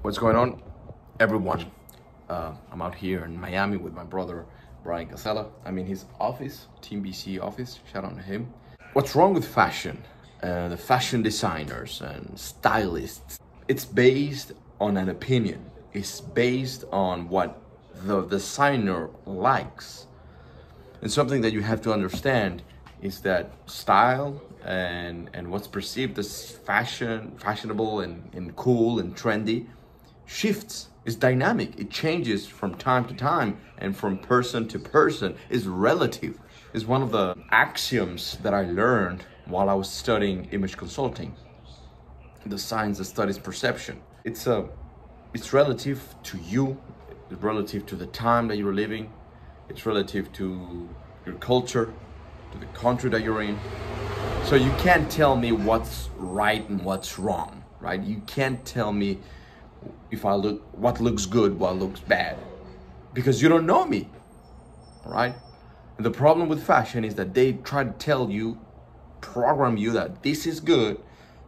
What's going on, everyone? I'm out here in Miami with my brother Brian Casella. I'm in his office, Team BC office. Shout out to him. What's wrong with fashion? The fashion designers and stylists. It's based on an opinion. It's based on what the designer likes. And something that you have to understand is that style and what's perceived as fashionable and cool and trendy shifts. It's dynamic. It changes from time to time and from person to person. It's relative. It's one of the axioms that I learned while I was studying image consulting, the science that studies perception. It's relative to you. It's relative to the time that you're living. It's relative to your culture, to the country that you're in. So you can't tell me what's right and what's wrong, right? You can't tell me what looks good, what looks bad, because you don't know me, all right? And the problem with fashion is that they try to tell you, program you that this is good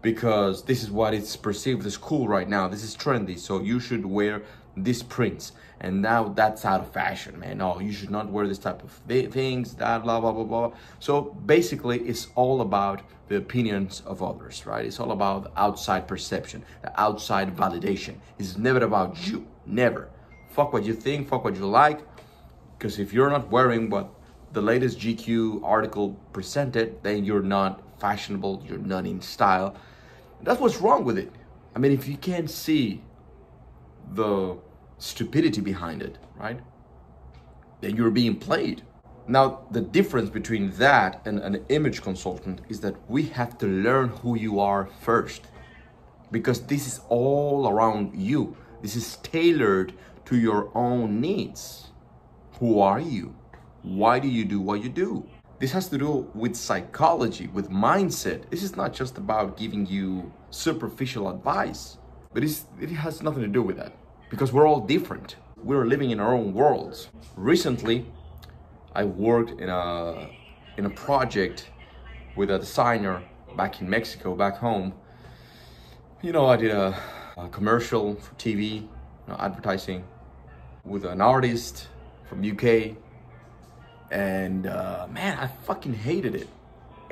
because this is what it's perceived as cool right now. This is trendy, so you should wear these prints. And now that's out of fashion, man. No, you should not wear this type of things, that blah, blah, blah, blah. So basically, it's all about the opinions of others, right? It's all about outside perception, the outside validation. It's never about you, never. Fuck what you think, fuck what you like. Because if you're not wearing what the latest GQ article presented, then you're not fashionable, you're not in style. That's what's wrong with it. I mean, if you can't see the stupidity behind it, right, then you're being played. Now, the difference between that and an image consultant is that we have to learn who you are first, because this is all around you. This is tailored to your own needs. Who are you? Why do you do what you do? This has to do with psychology, with mindset. This is not just about giving you superficial advice, but it has nothing to do with that, because we're all different. We're living in our own worlds. Recently, I worked in a project with a designer back in Mexico, back home. You know, I did a commercial for TV, advertising, with an artist from UK. And man, I fucking hated it.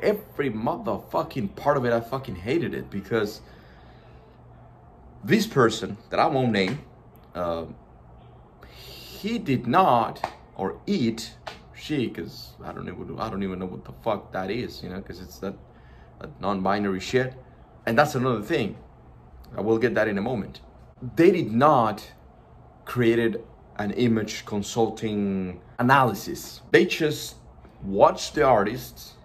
Every motherfucking part of it, I fucking hated it, because this person that I won't name, he did not, or it, she, because I don't even know what the fuck that is, you know, because it's that non-binary shit. And that's another thing. I will get that in a moment. They did not created an image consulting analysis. They just watch the artists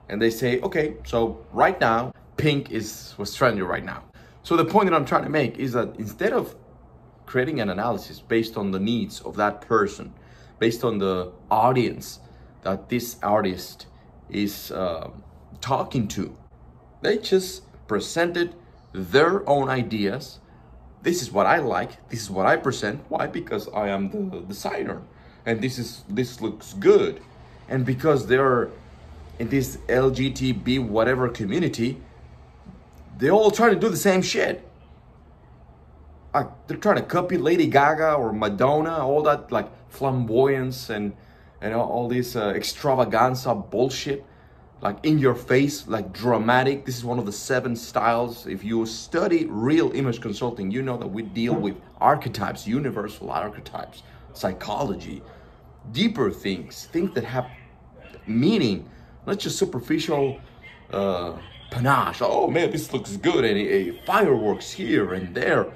and they say, okay, so right now, pink is what's trendy right now. So the point that I'm trying to make is that instead of creating an analysis based on the needs of that person, based on the audience that this artist is talking to, they just presented their own ideas. This is what I like, this is what I present. Why? Because I am the designer, and this looks good. And because they're in this LGTB whatever community, they all try to do the same shit. They're trying to copy Lady Gaga or Madonna, all that like flamboyance and all this extravaganza bullshit, like in your face, like dramatic. This is one of the 7 styles. If you study real image consulting, you know that we deal with archetypes, universal archetypes, psychology, deeper things that have meaning, not just superficial panache. Oh man, this looks good, and fireworks here and there.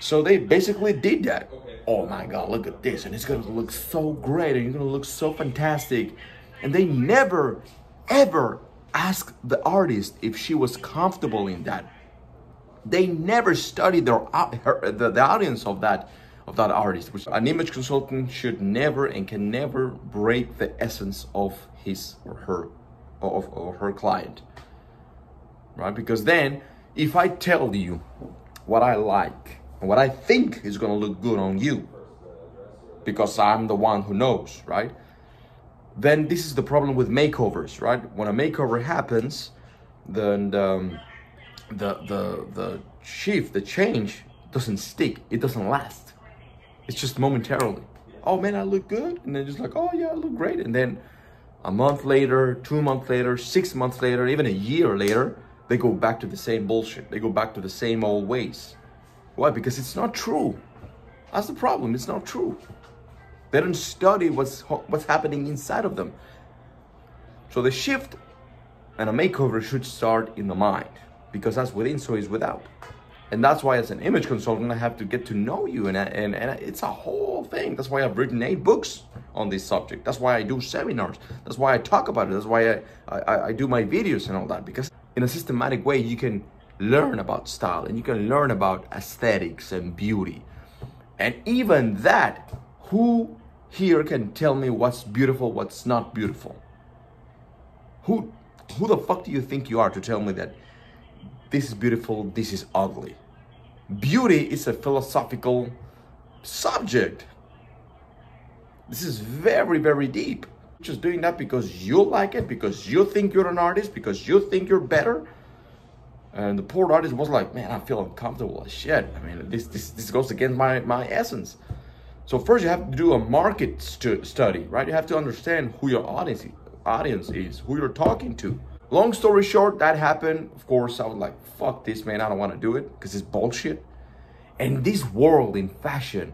So they basically did that. Oh my God, look at this, and it's gonna look so great, and you're gonna look so fantastic. And they never, ever asked the artist if she was comfortable in that. They never studied the audience of that artist. An image consultant should never and can never break the essence of his or her client, right? Because then, if I tell you what I like and what I think is gonna look good on you, because I'm the one who knows, right? Then this is the problem with makeovers, right? When a makeover happens, then the shift, the change doesn't stick. It doesn't last. It's just momentarily. Oh man, I look good. And then just like, oh yeah, I look great. And then a month later, 2 months later, 6 months later, even a year later, they go back to the same bullshit. They go back to the same old ways. Why? Because it's not true. That's the problem. It's not true. They don't study what's happening inside of them. So the shift and a makeover should start in the mind, because that's within, so is without. And that's why as an image consultant, I have to get to know you. And it's a whole thing. That's why I've written 8 books on this subject. That's why I do seminars. That's why I talk about it. That's why I do my videos and all that. Because in a systematic way, you can learn about style and you can learn about aesthetics and beauty. And even that, who here can tell me what's beautiful, what's not beautiful? Who the fuck do you think you are to tell me that this is beautiful, this is ugly? Beauty is a philosophical subject. This is very, very deep. Just doing that because you like it, because you think you're an artist, because you think you're better. And the poor artist was like, man, I feel uncomfortable as shit. I mean, this goes against my essence. So first you have to do a market study, right? You have to understand who your audience is, who you're talking to. Long story short, that happened. Of course, I was like, fuck this, man. I don't want to do it because it's bullshit. And this world in fashion,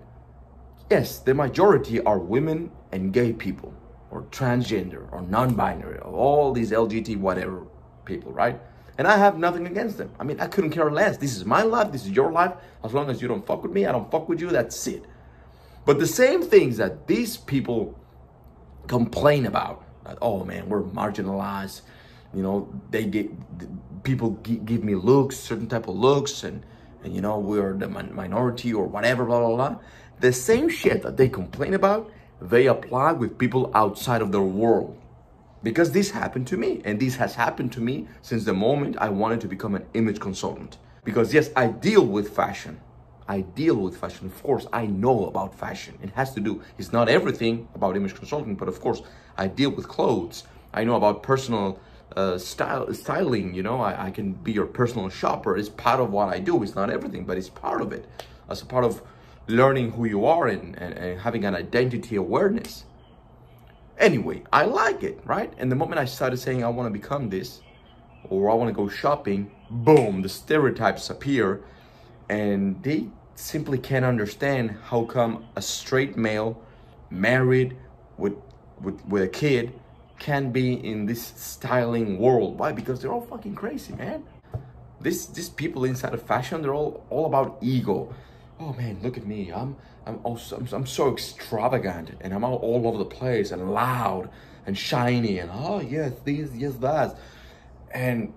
yes, the majority are women and gay people, or transgender, or non-binary, or all these LGBT whatever people, right? And I have nothing against them. I mean, I couldn't care less. This is my life. This is your life. As long as you don't fuck with me, I don't fuck with you. That's it. But the same things that these people complain about, that, oh man, we're marginalized. You know, people give me looks, certain type of looks, and you know, we're the minority or whatever, blah, blah, blah. The same shit that they complain about, they apply with people outside of their world. Because this happened to me, and this has happened to me since the moment I wanted to become an image consultant. Because yes, I deal with fashion. Of course, I know about fashion. It has to do, it's not everything about image consulting, but of course, I deal with clothes. I know about personal styling, you know, I can be your personal shopper. It's part of what I do. It's not everything, but it's part of it. As a part of learning who you are and having an identity awareness. Anyway, I like it, right? And the moment I started saying I want to become this, or I want to go shopping, boom, the stereotypes appear, and they simply can't understand how come a straight male married with a kid can be in this styling world. Why? Because they're all fucking crazy, man. These people inside of fashion, they're all about ego. Oh man, look at me. I'm so extravagant, and I'm all over the place and loud and shiny and oh yes, this, yes, that. And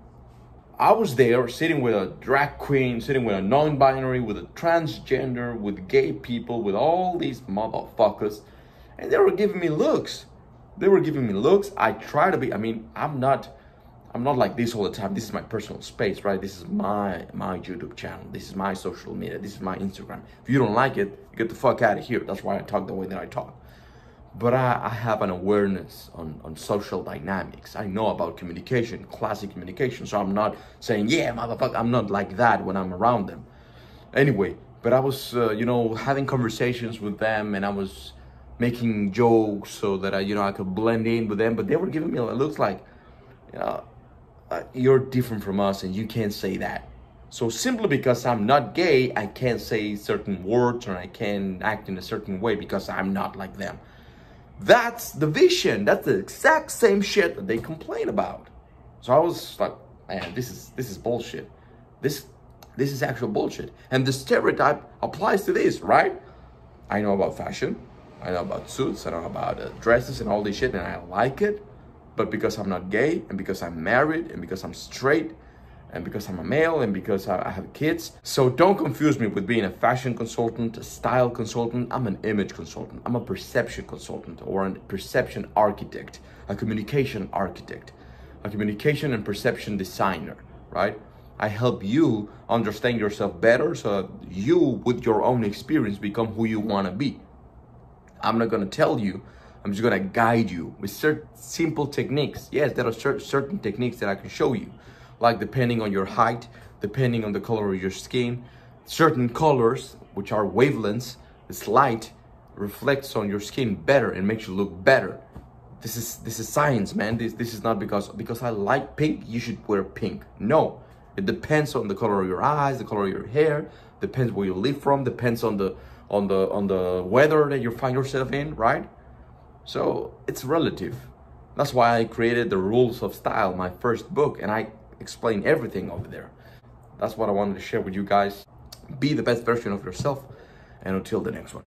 I was there sitting with a drag queen, sitting with a non-binary, with a transgender, with gay people, with all these motherfuckers, and they were giving me looks. I try to be, I mean, I'm not like this all the time. This is my personal space, right? This is my YouTube channel. This is my social media. This is my Instagram. If you don't like it, get the fuck out of here. That's why I talk the way that I talk. But I have an awareness on social dynamics. I know about communication, classic communication. So I'm not saying, yeah, motherfucker. I'm not like that when I'm around them. Anyway, but I was, you know, having conversations with them, and I was making jokes so that I could blend in with them. But they were giving me looks like, you know, you're different from us and you can't say that. So simply because I'm not gay, I can't say certain words, or I can't act in a certain way because I'm not like them. That's the vision. That's the exact same shit that they complain about. So I was like, man, this is bullshit. This is actual bullshit. And the stereotype applies to this, right? I know about fashion. I know about suits. I know about dresses and all this shit, and I like it. But because I'm not gay, and because I'm married, and because I'm straight, and because I'm a male, and because I have kids. So don't confuse me with being a fashion consultant, a style consultant. I'm an image consultant. I'm a perception consultant, or a perception architect, a communication architect, a communication and perception designer, right? I help you understand yourself better so that you, with your own experience, become who you want to be. I'm not going to tell you. I'm just going to guide you with certain simple techniques. Yes, there are certain techniques that I can show you, like depending on your height, depending on the color of your skin, certain colors, which are wavelengths, this light reflects on your skin better and makes you look better. This is science, man. This is not because I like pink, you should wear pink. No, it depends on the color of your eyes, the color of your hair, depends where you live from, depends on the weather that you find yourself in, right? So it's relative. That's why I created the Rules of Style, my first book, and I explain everything over there. That's what I wanted to share with you guys. Be the best version of yourself, and until the next one.